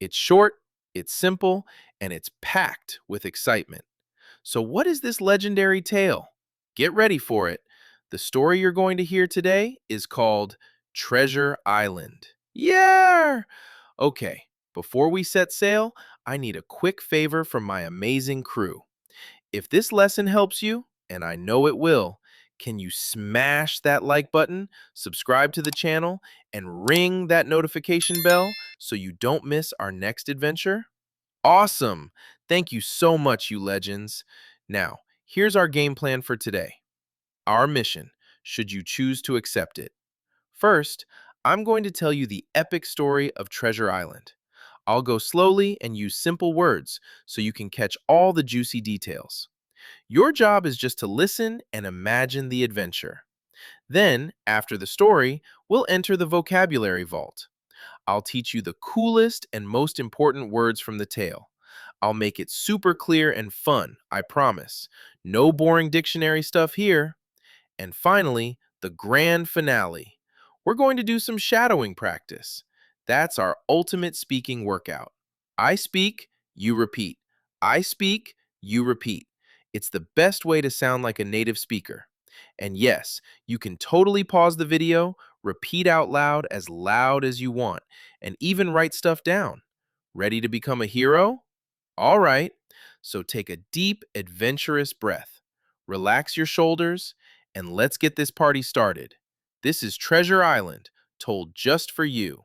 It's short, it's simple, and it's packed with excitement. So, what is this legendary tale? Get ready for it. The story you're going to hear today is called Treasure Island. Yeah! Okay, before we set sail, I need a quick favor from my amazing crew. If this lesson helps you, and I know it will, can you smash that like button, subscribe to the channel, and ring that notification bell so you don't miss our next adventure? Awesome! Thank you so much, you legends. Now, here's our game plan for today. Our mission, should you choose to accept it. First, I'm going to tell you the epic story of Treasure Island. I'll go slowly and use simple words so you can catch all the juicy details. Your job is just to listen and imagine the adventure. Then, after the story, we'll enter the vocabulary vault. I'll teach you the coolest and most important words from the tale. I'll make it super clear and fun, I promise. No boring dictionary stuff here. And finally, the grand finale. We're going to do some shadowing practice. That's our ultimate speaking workout. I speak, you repeat. I speak, you repeat. It's the best way to sound like a native speaker. And yes, you can totally pause the video, repeat out loud as you want, and even write stuff down. Ready to become a hero? All right. So take a deep, adventurous breath. Relax your shoulders, and let's get this party started. This is Treasure Island, told just for you.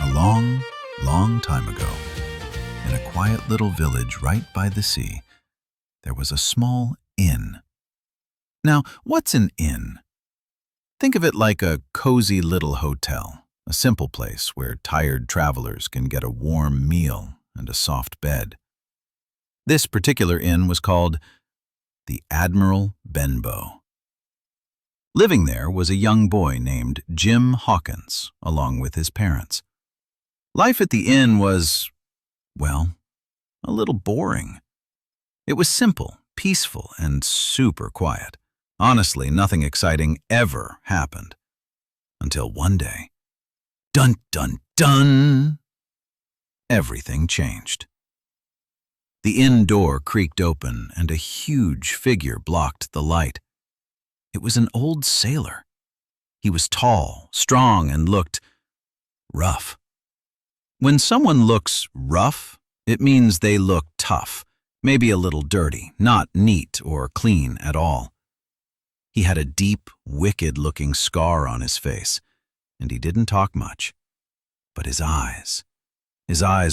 A long, long time ago, in a quiet little village right by the sea, there was a small inn. Now, what's an inn? Think of it like a cozy little hotel, a simple place where tired travelers can get a warm meal and a soft bed. This particular inn was called the Admiral Benbow. Living there was a young boy named Jim Hawkins, along with his parents. Life at the inn was, well, a little boring. It was simple, peaceful, and super quiet. Honestly, nothing exciting ever happened. Until one day, dun dun dun, everything changed. The inn door creaked open and a huge figure blocked the light. It was an old sailor. He was tall, strong, and looked rough. When someone looks rough, it means they look tough, maybe a little dirty, not neat or clean at all. He had a deep, wicked-looking scar on his face, and he didn't talk much. But his eyes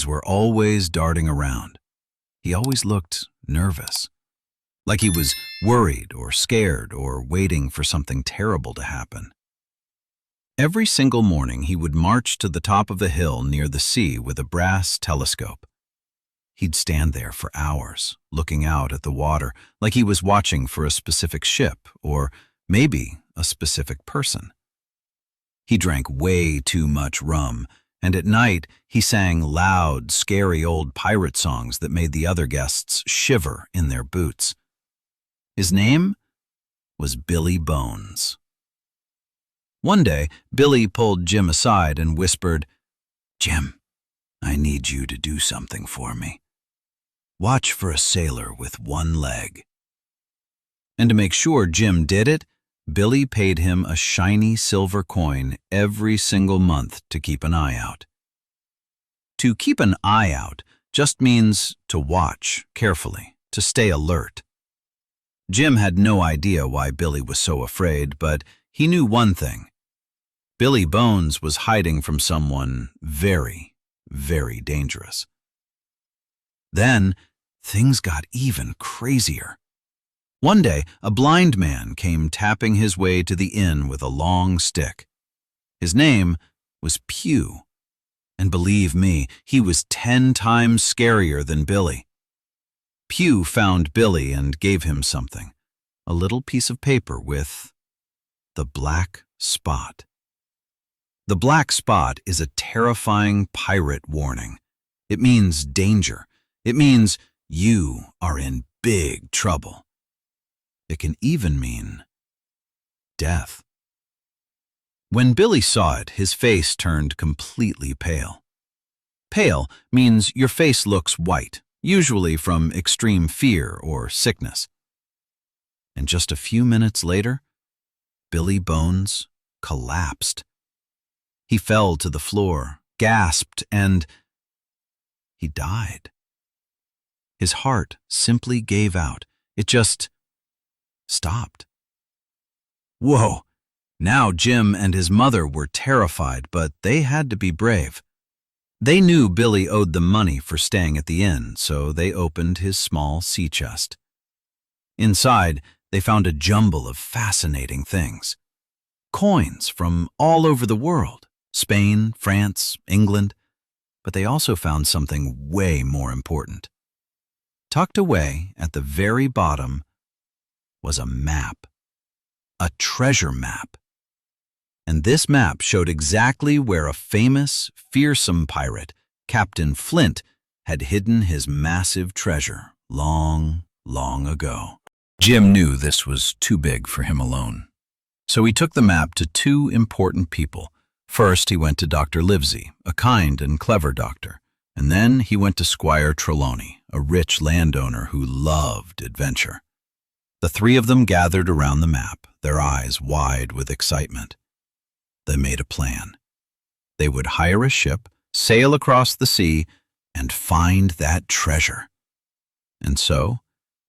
were always darting around. He always looked nervous, like he was worried or scared or waiting for something terrible to happen. Every single morning he would march to the top of a hill near the sea with a brass telescope. He'd stand there for hours, looking out at the water like he was watching for a specific ship or maybe a specific person. He drank way too much rum, and at night he sang loud, scary old pirate songs that made the other guests shiver in their boots. His name was Billy Bones. One day, Billy pulled Jim aside and whispered, "Jim, I need you to do something for me. Watch for a sailor with one leg." And to make sure Jim did it, Billy paid him a shiny silver coin every single month to keep an eye out. To keep an eye out just means to watch carefully, to stay alert. Jim had no idea why Billy was so afraid, but he knew one thing. Billy Bones was hiding from someone very, very dangerous. Then, things got even crazier. One day, a blind man came tapping his way to the inn with a long stick. His name was Pew, and believe me, he was 10 times scarier than Billy. Pew found Billy and gave him something, a little piece of paper with the black spot. The black spot is a terrifying pirate warning. It means danger. It means you are in big trouble. It can even mean death. When Billy saw it, his face turned completely pale. Pale means your face looks white, usually from extreme fear or sickness. And just a few minutes later, Billy Bones collapsed. He fell to the floor, gasped, and he died. His heart simply gave out. It just stopped. Whoa! Now Jim and his mother were terrified, but they had to be brave. They knew Billy owed them money for staying at the inn, so they opened his small sea chest. Inside, they found a jumble of fascinating things. Coins from all over the world, Spain, France, England, but they also found something way more important. Tucked away at the very bottom was a map, a treasure map. And this map showed exactly where a famous, fearsome pirate, Captain Flint, had hidden his massive treasure long, long ago. Jim knew this was too big for him alone. So he took the map to two important people. First, he went to Dr. Livesey, a kind and clever doctor, and then he went to Squire Trelawney, a rich landowner who loved adventure. The three of them gathered around the map, their eyes wide with excitement. They made a plan. They would hire a ship, sail across the sea, and find that treasure. And so,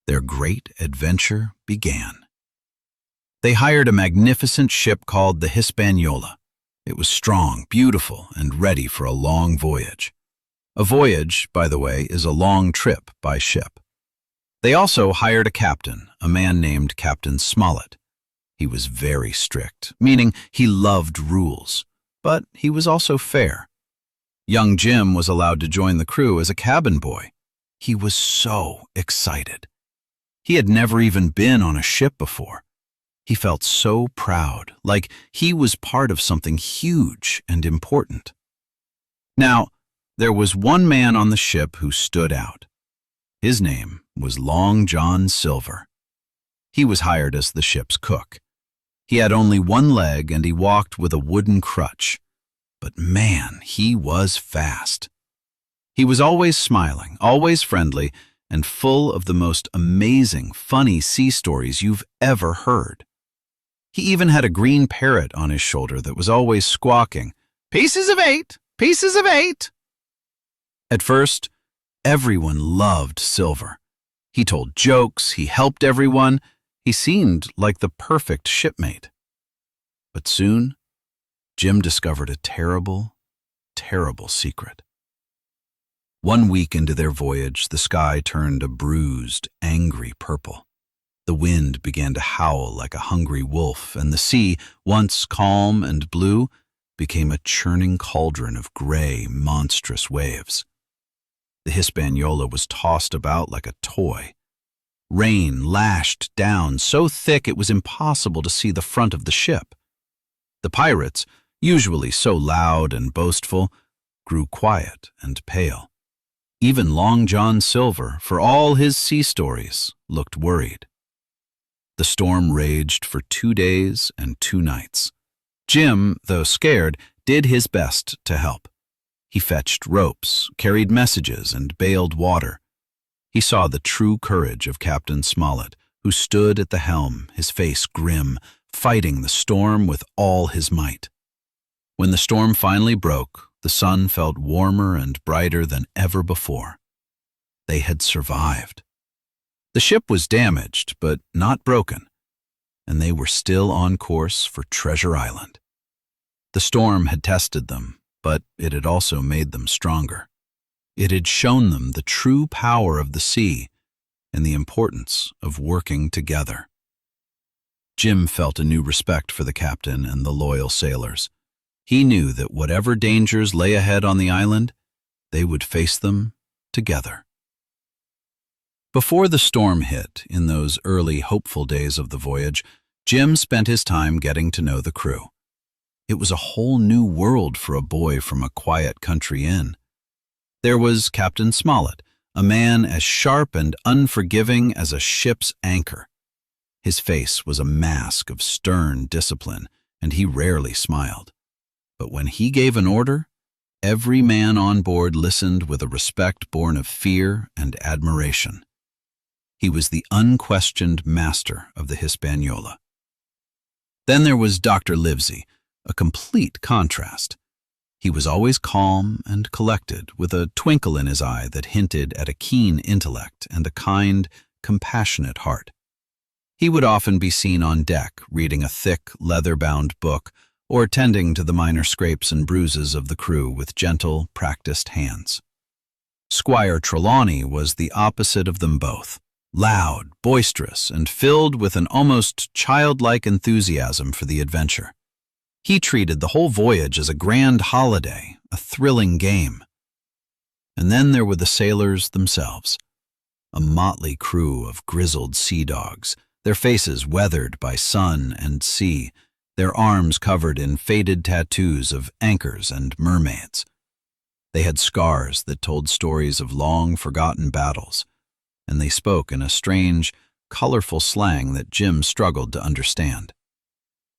their great adventure began. They hired a magnificent ship called the Hispaniola. It was strong, beautiful, and ready for a long voyage. A voyage, by the way, is a long trip by ship. They also hired a captain, a man named Captain Smollett. He was very strict, meaning he loved rules, but he was also fair. Young Jim was allowed to join the crew as a cabin boy. He was so excited. He had never even been on a ship before. He felt so proud, like he was part of something huge and important. Now, there was one man on the ship who stood out. His name was Long John Silver. He was hired as the ship's cook. He had only one leg and he walked with a wooden crutch. But man, he was fast. He was always smiling, always friendly, and full of the most amazing, funny sea stories you've ever heard. He even had a green parrot on his shoulder that was always squawking, "Pieces of 8! Pieces of 8!" At first, everyone loved Silver. He told jokes, he helped everyone, he seemed like the perfect shipmate. But soon, Jim discovered a terrible, terrible secret. One week into their voyage, the sky turned a bruised, angry purple. The wind began to howl like a hungry wolf, and the sea, once calm and blue, became a churning cauldron of gray, monstrous waves. The Hispaniola was tossed about like a toy. Rain lashed down so thick it was impossible to see the front of the ship. The pirates, usually so loud and boastful, grew quiet and pale. Even Long John Silver, for all his sea stories, looked worried. The storm raged for 2 days and 2 nights. Jim, though scared, did his best to help. He fetched ropes, carried messages, and baled water. He saw the true courage of Captain Smollett, who stood at the helm, his face grim, fighting the storm with all his might. When the storm finally broke, the sun felt warmer and brighter than ever before. They had survived. The ship was damaged, but not broken, and they were still on course for Treasure Island. The storm had tested them, but it had also made them stronger. It had shown them the true power of the sea and the importance of working together. Jim felt a new respect for the captain and the loyal sailors. He knew that whatever dangers lay ahead on the island, they would face them together. Before the storm hit, in those early hopeful days of the voyage, Jim spent his time getting to know the crew. It was a whole new world for a boy from a quiet country inn. There was Captain Smollett, a man as sharp and unforgiving as a ship's anchor. His face was a mask of stern discipline, and he rarely smiled. But when he gave an order, Every man on board listened with a respect born of fear and admiration. He was the unquestioned master of the Hispaniola. Then there was Dr. Livesey, a complete contrast. He was always calm and collected, with a twinkle in his eye that hinted at a keen intellect and a kind, compassionate heart. He would often be seen on deck, reading a thick, leather-bound book, or tending to the minor scrapes and bruises of the crew with gentle, practiced hands. Squire Trelawney was the opposite of them both, loud, boisterous, and filled with an almost childlike enthusiasm for the adventure. He treated the whole voyage as a grand holiday, a thrilling game. And then there were the sailors themselves, a motley crew of grizzled sea dogs, their faces weathered by sun and sea, their arms covered in faded tattoos of anchors and mermaids. They had scars that told stories of long-forgotten battles, and they spoke in a strange, colorful slang that Jim struggled to understand.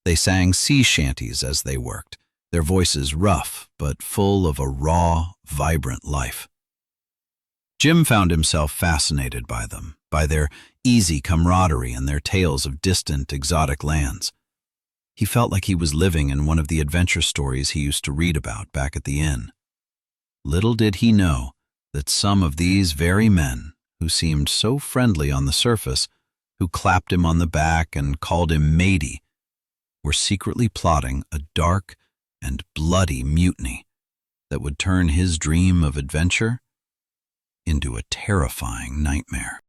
They sang sea shanties as they worked, their voices rough but full of a raw, vibrant life. Jim found himself fascinated by them, by their easy camaraderie and their tales of distant, exotic lands. He felt like he was living in one of the adventure stories he used to read about back at the inn. Little did he know that some of these very men, who seemed so friendly on the surface, who clapped him on the back and called him matey, were secretly plotting a dark and bloody mutiny that would turn his dream of adventure into a terrifying nightmare.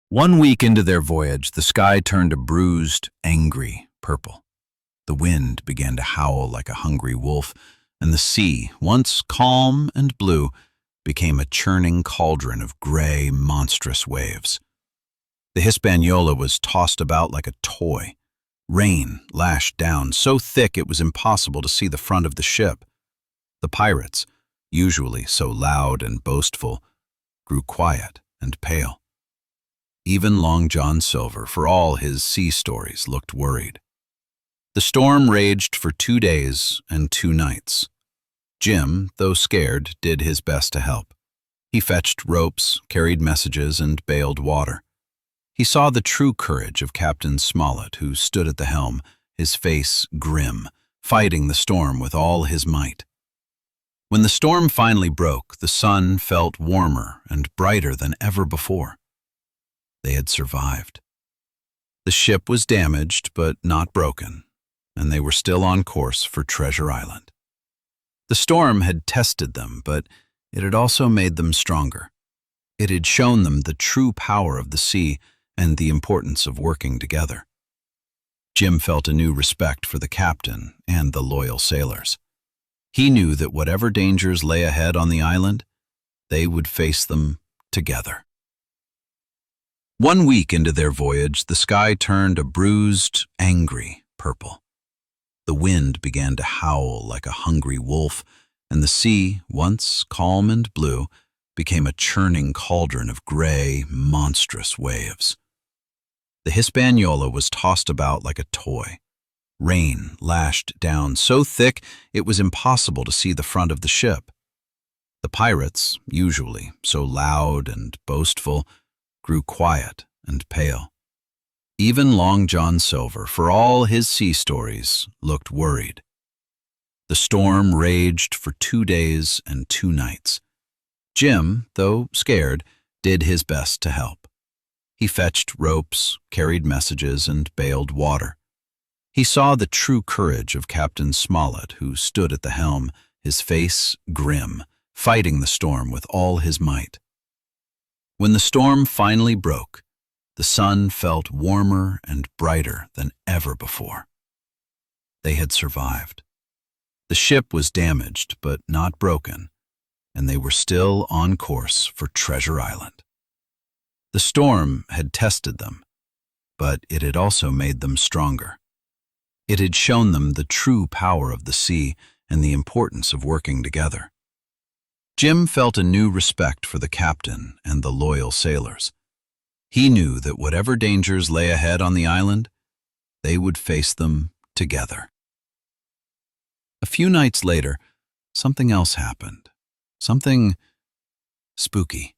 1 week into their voyage, the sky turned a bruised, angry purple. The wind began to howl like a hungry wolf, and the sea, once calm and blue, became a churning cauldron of gray, monstrous waves. The Hispaniola was tossed about like a toy. Rain lashed down so thick it was impossible to see the front of the ship. The pirates, usually so loud and boastful, grew quiet and pale. Even Long John Silver, for all his sea stories, looked worried. The storm raged for 2 days and 2 nights. Jim, though scared, did his best to help. He fetched ropes, carried messages, and baled water. He saw the true courage of Captain Smollett, who stood at the helm, his face grim, fighting the storm with all his might. When the storm finally broke, the sun felt warmer and brighter than ever before. They had survived. The ship was damaged, but not broken, and they were still on course for Treasure Island. The storm had tested them, but it had also made them stronger. It had shown them the true power of the sea and the importance of working together. Jim felt a new respect for the captain and the loyal sailors. He knew that whatever dangers lay ahead on the island, they would face them together. 1 week into their voyage, the sky turned a bruised, angry purple. The wind began to howl like a hungry wolf, and the sea, once calm and blue, became a churning cauldron of gray, monstrous waves. The Hispaniola was tossed about like a toy. Rain lashed down so thick it was impossible to see the front of the ship. The pirates, usually so loud and boastful, grew quiet and pale. Even Long John Silver, for all his sea stories, looked worried. The storm raged for 2 days and 2 nights. Jim, though scared, did his best to help. He fetched ropes, carried messages, and baled water. He saw the true courage of Captain Smollett, who stood at the helm, his face grim, fighting the storm with all his might. When the storm finally broke, the sun felt warmer and brighter than ever before. They had survived. The ship was damaged, but not broken, and they were still on course for Treasure Island. The storm had tested them, but it had also made them stronger. It had shown them the true power of the sea and the importance of working together. Jim felt a new respect for the captain and the loyal sailors. He knew that whatever dangers lay ahead on the island, they would face them together. A few nights later, something else happened. Something spooky.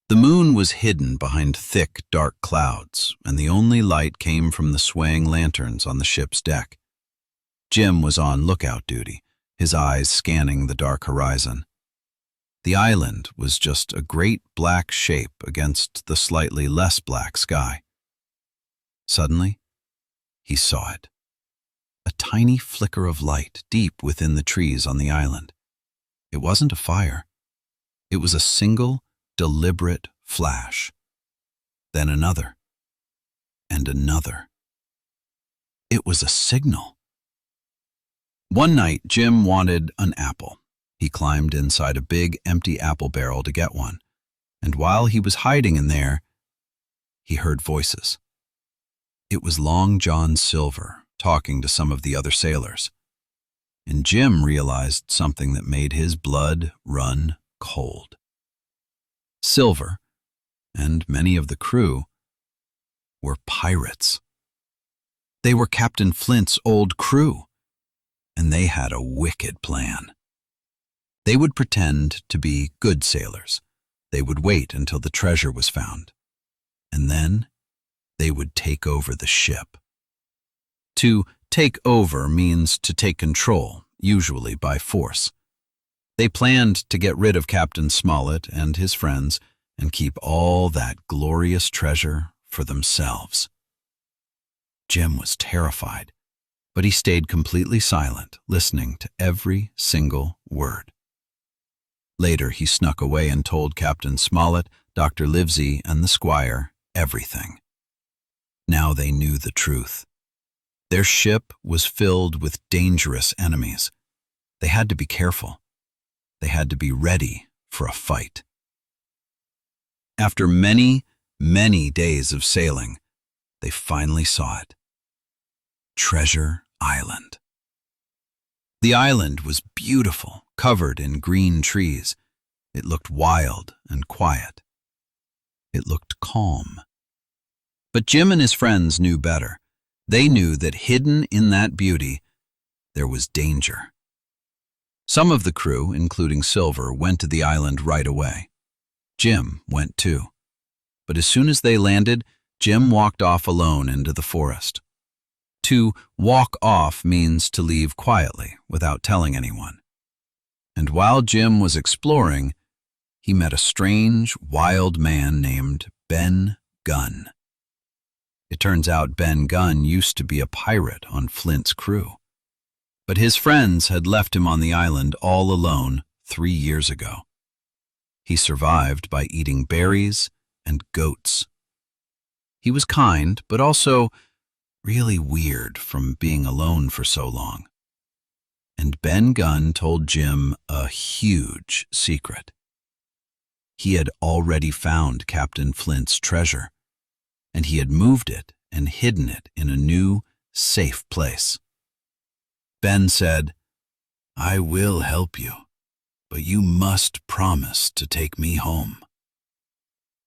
The moon was hidden behind thick, dark clouds, and the only light came from the swaying lanterns on the ship's deck. Jim was on lookout duty, his eyes scanning the dark horizon. The island was just a great black shape against the slightly less black sky. Suddenly, he saw it. A tiny flicker of light deep within the trees on the island. It wasn't a fire. It was a single, deliberate flash. Then another. And another. It was a signal. One night, Jim wanted an apple. He climbed inside a big, empty apple barrel to get one. And while he was hiding in there, he heard voices. It was Long John Silver talking to some of the other sailors. And Jim realized something that made his blood run cold. Silver, and many of the crew, were pirates. They were Captain Flint's old crew, and they had a wicked plan. They would pretend to be good sailors. They would wait until the treasure was found, and then they would take over the ship. To take over means to take control, usually by force. They planned to get rid of Captain Smollett and his friends and keep all that glorious treasure for themselves. Jim was terrified, but he stayed completely silent, listening to every single word. Later, he snuck away and told Captain Smollett, Dr. Livesey, and the squire everything. Now they knew the truth. Their ship was filled with dangerous enemies. They had to be careful. They had to be ready for a fight. After many, many days of sailing, they finally saw it. Treasure Island. The island was beautiful, covered in green trees. It looked wild and quiet. It looked calm. But Jim and his friends knew better. They knew that hidden in that beauty, there was danger. Some of the crew, including Silver, went to the island right away. Jim went too. But as soon as they landed, Jim walked off alone into the forest. To walk off means to leave quietly, without telling anyone. And while Jim was exploring, he met a strange, wild man named Ben Gunn. It turns out Ben Gunn used to be a pirate on Flint's crew. But his friends had left him on the island all alone 3 years ago. He survived by eating berries and goats. He was kind, but also really weird from being alone for so long. And Ben Gunn told Jim a huge secret. He had already found Captain Flint's treasure, and he had moved it and hidden it in a new, safe place. Ben said, "I will help you, but you must promise to take me home."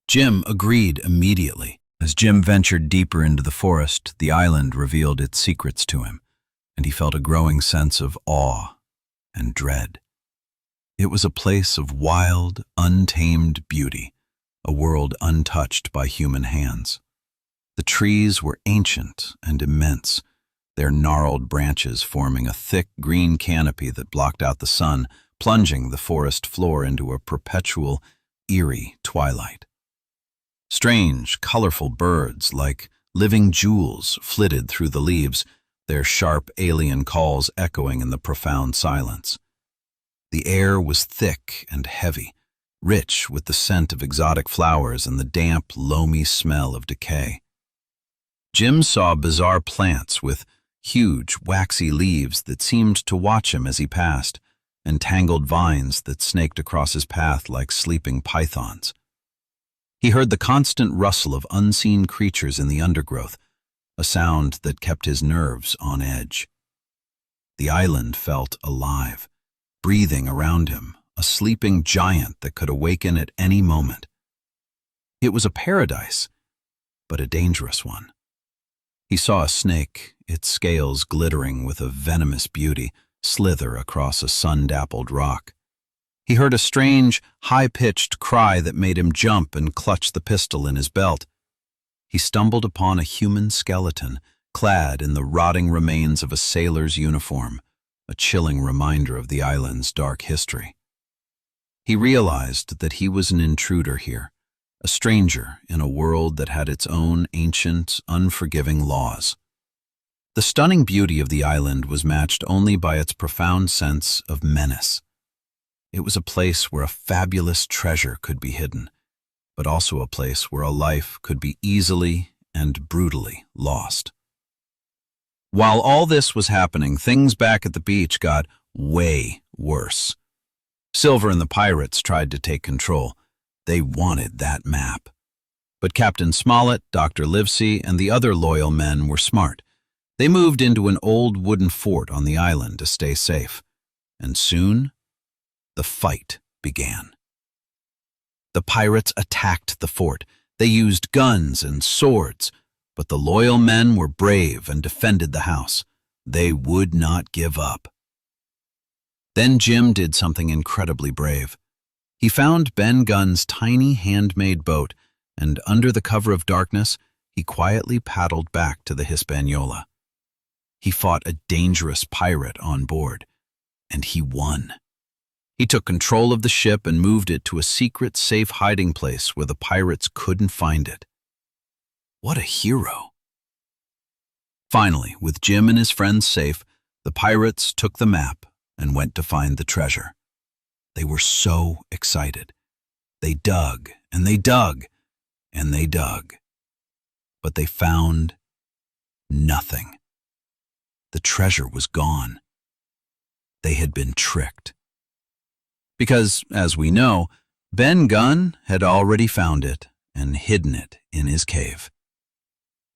Jim agreed immediately. As Jim ventured deeper into the forest, the island revealed its secrets to him, and he felt a growing sense of awe and dread. It was a place of wild, untamed beauty, a world untouched by human hands. The trees were ancient and immense, their gnarled branches forming a thick green canopy that blocked out the sun, plunging the forest floor into a perpetual, eerie twilight. Strange, colorful birds, like living jewels, flitted through the leaves, their sharp alien calls echoing in the profound silence. The air was thick and heavy, rich with the scent of exotic flowers and the damp, loamy smell of decay. Jim saw bizarre plants with huge, waxy leaves that seemed to watch him as he passed, and tangled vines that snaked across his path like sleeping pythons. He heard the constant rustle of unseen creatures in the undergrowth, a sound that kept his nerves on edge. The island felt alive, breathing around him, a sleeping giant that could awaken at any moment. It was a paradise, but a dangerous one. He saw a snake, its scales glittering with a venomous beauty, slither across a sun-dappled rock. He heard a strange, high-pitched cry that made him jump and clutch the pistol in his belt. He stumbled upon a human skeleton, clad in the rotting remains of a sailor's uniform, a chilling reminder of the island's dark history. He realized that he was an intruder here, a stranger in a world that had its own ancient, unforgiving laws. The stunning beauty of the island was matched only by its profound sense of menace. It was a place where a fabulous treasure could be hidden, but also a place where a life could be easily and brutally lost. While all this was happening, things back at the beach got way worse. Silver and the pirates tried to take control. They wanted that map. But Captain Smollett, Dr. Livesey, and the other loyal men were smart. They moved into an old wooden fort on the island to stay safe. And soon, the fight began. The pirates attacked the fort. They used guns and swords, but the loyal men were brave and defended the house. They would not give up. Then Jim did something incredibly brave. He found Ben Gunn's tiny handmade boat, and under the cover of darkness, he quietly paddled back to the Hispaniola. He fought a dangerous pirate on board, and he won. He took control of the ship and moved it to a secret, safe hiding place where the pirates couldn't find it. What a hero! Finally, with Jim and his friends safe, the pirates took the map and went to find the treasure. They were so excited. They dug, and they dug, and they dug. But they found nothing. The treasure was gone. They had been tricked. Because, as we know, Ben Gunn had already found it and hidden it in his cave.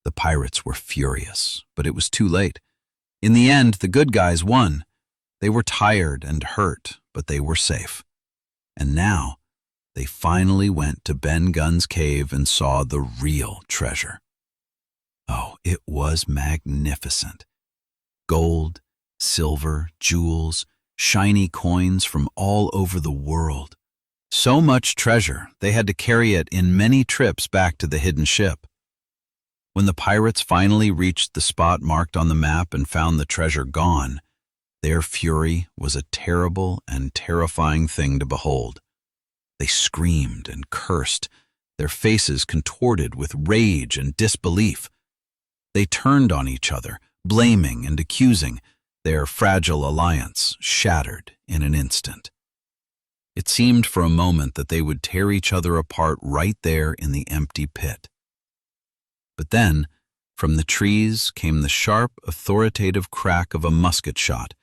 The pirates were furious, but it was too late. In the end, the good guys won. They were tired and hurt, but they were safe. And now, they finally went to Ben Gunn's cave and saw the real treasure. Oh, it was magnificent. Gold, silver, jewels, shiny coins from all over the world. So much treasure, they had to carry it in many trips back to the hidden ship. When the pirates finally reached the spot marked on the map and found the treasure gone, their fury was a terrible and terrifying thing to behold. They screamed and cursed, their faces contorted with rage and disbelief. They turned on each other, blaming and accusing, their fragile alliance shattered in an instant. It seemed for a moment that they would tear each other apart right there in the empty pit. But then, from the trees came the sharp, authoritative crack of a musket shot,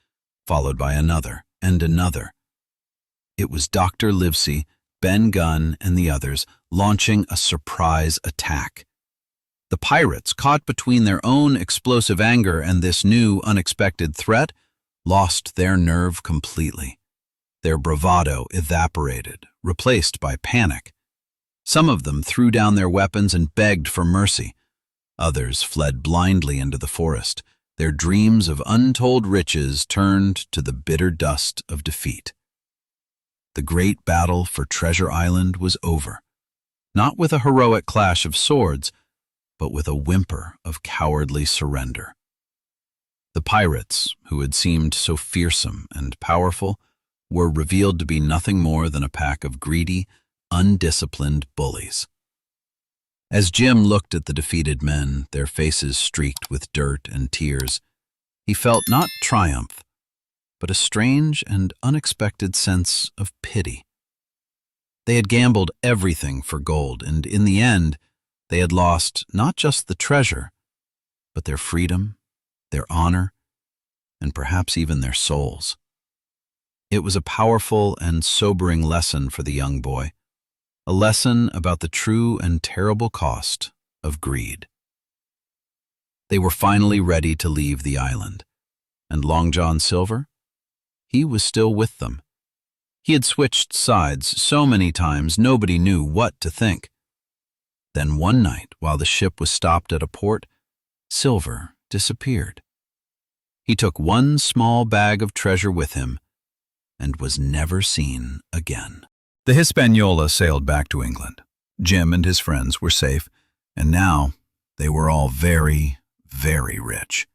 followed by another and another. It was Dr. Livesey, Ben Gunn, and the others launching a surprise attack. The pirates, caught between their own explosive anger and this new, unexpected threat, lost their nerve completely. Their bravado evaporated, replaced by panic. Some of them threw down their weapons and begged for mercy. Others fled blindly into the forest, their dreams of untold riches turned to the bitter dust of defeat. The great battle for Treasure Island was over, not with a heroic clash of swords, but with a whimper of cowardly surrender. The pirates, who had seemed so fearsome and powerful, were revealed to be nothing more than a pack of greedy, undisciplined bullies. As Jim looked at the defeated men, their faces streaked with dirt and tears, he felt not triumph, but a strange and unexpected sense of pity. They had gambled everything for gold, and in the end, they had lost not just the treasure, but their freedom, their honor, and perhaps even their souls. It was a powerful and sobering lesson for the young boy, a lesson about the true and terrible cost of greed. They were finally ready to leave the island, and Long John Silver, he was still with them. He had switched sides so many times nobody knew what to think. Then one night, while the ship was stopped at a port, Silver disappeared. He took one small bag of treasure with him and was never seen again. The Hispaniola sailed back to England. Jim and his friends were safe, and now they were all very, very rich.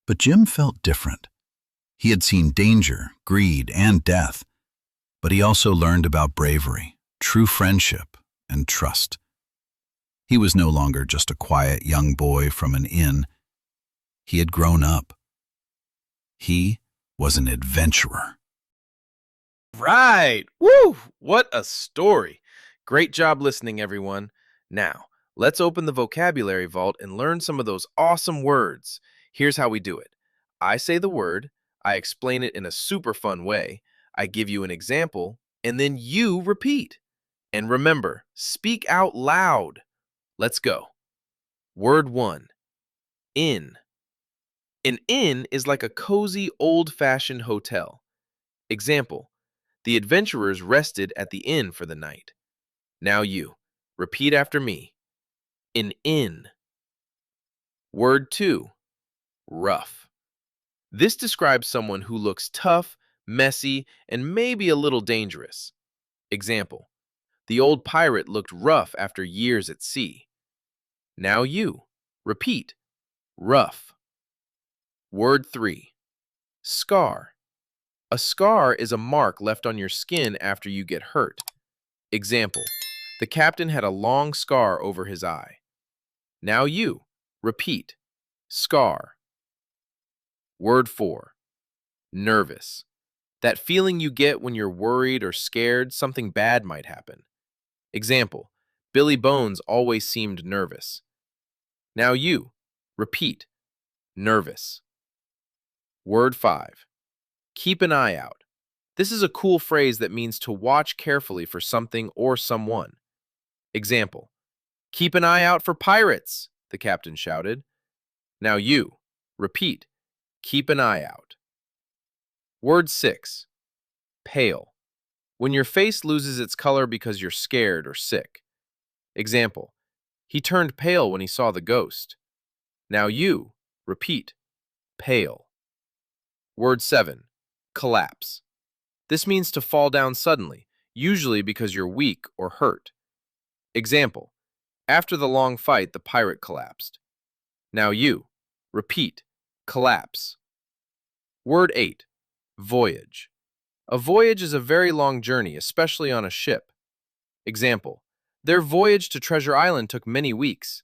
But Jim felt different. He had seen danger, greed, and death, but he also learned about bravery, true friendship, and trust. He was no longer just a quiet young boy from an inn. He had grown up. He was an adventurer. Right. Woo! What a story. Great job listening, everyone. Now, let's open the vocabulary vault and learn some of those awesome words. Here's how we do it. I say the word, I explain it in a super fun way, I give you an example, and then you repeat. And remember, speak out loud. Let's go. Word 1. Inn. An inn is like a cozy, old-fashioned hotel. Example. The adventurers rested at the inn for the night. Now you. Repeat after me. An inn. Word 2. Rough. This describes someone who looks tough, messy, and maybe a little dangerous. Example. The old pirate looked rough after years at sea. Now you. Repeat. Rough. Word 3. Scar. A scar is a mark left on your skin after you get hurt. Example. The captain had a long scar over his eye. Now you. Repeat. Scar. Word 4. Nervous. That feeling you get when you're worried or scared something bad might happen. Example. Billy Bones always seemed nervous. Now you. Repeat. Nervous. Word 5. Keep an eye out. This is a cool phrase that means to watch carefully for something or someone. Example. Keep an eye out for pirates, the captain shouted. Now you. Repeat. Keep an eye out. Word 6. Pale. When your face loses its color because you're scared or sick. Example. He turned pale when he saw the ghost. Now you. Repeat. Pale. Word 7. Collapse. This means to fall down suddenly, usually because you're weak or hurt. Example. After the long fight, the pirate collapsed. Now you. Repeat. Collapse. Word 8. Voyage. A voyage is a very long journey, especially on a ship. Example. Their voyage to Treasure Island took many weeks.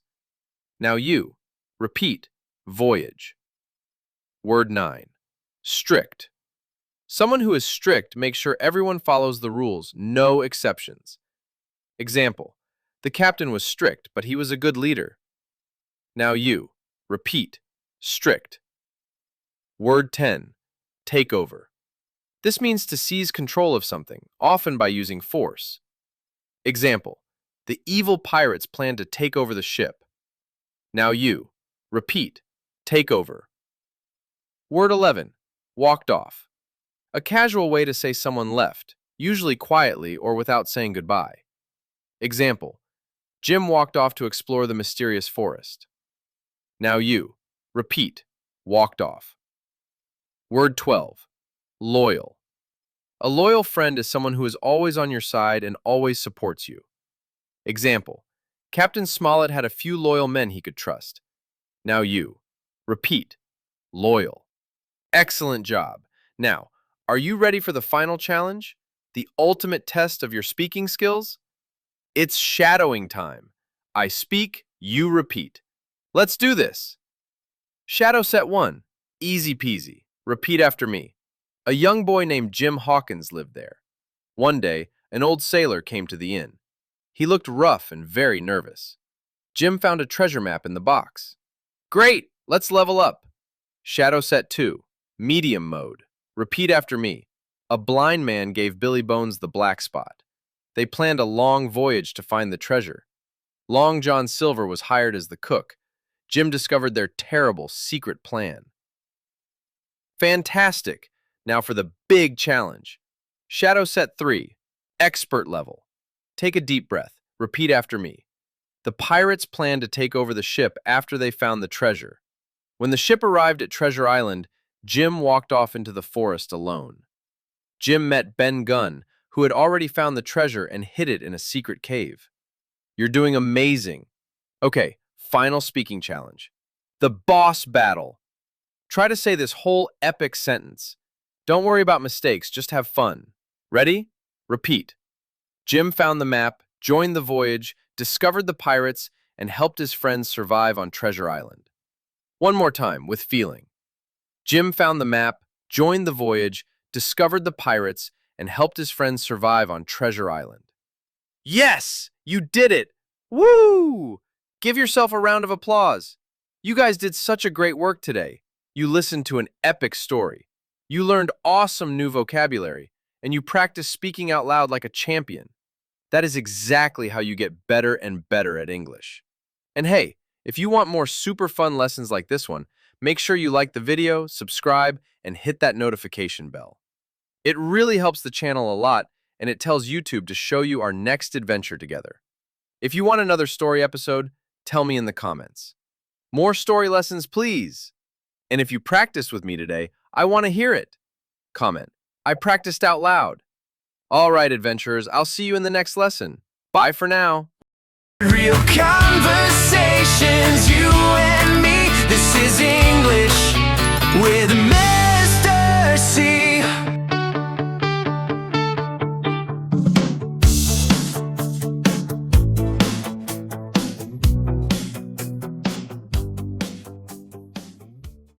Now you. Repeat. Voyage. Word 9. Strict. Someone who is strict makes sure everyone follows the rules, no exceptions. Example. The captain was strict, but he was a good leader. Now you. Repeat. Strict. Word 10. Takeover. This means to seize control of something, often by using force. Example. The evil pirates planned to take over the ship. Now you. Repeat. Take over. Word 11. Walked off. A casual way to say someone left, usually quietly or without saying goodbye. Example. Jim walked off to explore the mysterious forest. Now you. Repeat. Walked off. Word 12. Loyal. A loyal friend is someone who is always on your side and always supports you. Example. Captain Smollett had a few loyal men he could trust. Now you. Repeat. Loyal. Excellent job. Now, are you ready for the final challenge? The ultimate test of your speaking skills? It's shadowing time. I speak, you repeat. Let's do this. Shadow set 1. Easy peasy. Repeat after me. A young boy named Jim Hawkins lived there. One day, an old sailor came to the inn. He looked rough and very nervous. Jim found a treasure map in the box. Great! Let's level up. Shadow set 2. Medium mode. Repeat after me. A blind man gave Billy Bones the black spot. They planned a long voyage to find the treasure. Long John Silver was hired as the cook. Jim discovered their terrible secret plan. Fantastic! Now for the big challenge. Shadow set 3. Expert level. Take a deep breath. Repeat after me. The pirates planned to take over the ship after they found the treasure. When the ship arrived at Treasure Island, Jim walked off into the forest alone. Jim met Ben Gunn, who had already found the treasure and hid it in a secret cave. You're doing amazing. Okay, final speaking challenge. The boss battle. Try to say this whole epic sentence. Don't worry about mistakes, just have fun. Ready? Repeat. Jim found the map, joined the voyage, discovered the pirates, and helped his friends survive on Treasure Island. One more time, with feeling. Jim found the map, joined the voyage, discovered the pirates, and helped his friends survive on Treasure Island. Yes! You did it! Woo! Give yourself a round of applause. You guys did such a great work today. You listened to an epic story. You learned awesome new vocabulary, and you practiced speaking out loud like a champion. That is exactly how you get better and better at English. And hey, if you want more super fun lessons like this one, make sure you like the video, subscribe, and hit that notification bell. It really helps the channel a lot, and it tells YouTube to show you our next adventure together. If you want another story episode, tell me in the comments. More story lessons, please. And if you practiced with me today, I want to hear it. Comment, I practiced out loud. All right, adventurers, I'll see you in the next lesson. Bye for now. Real conversation.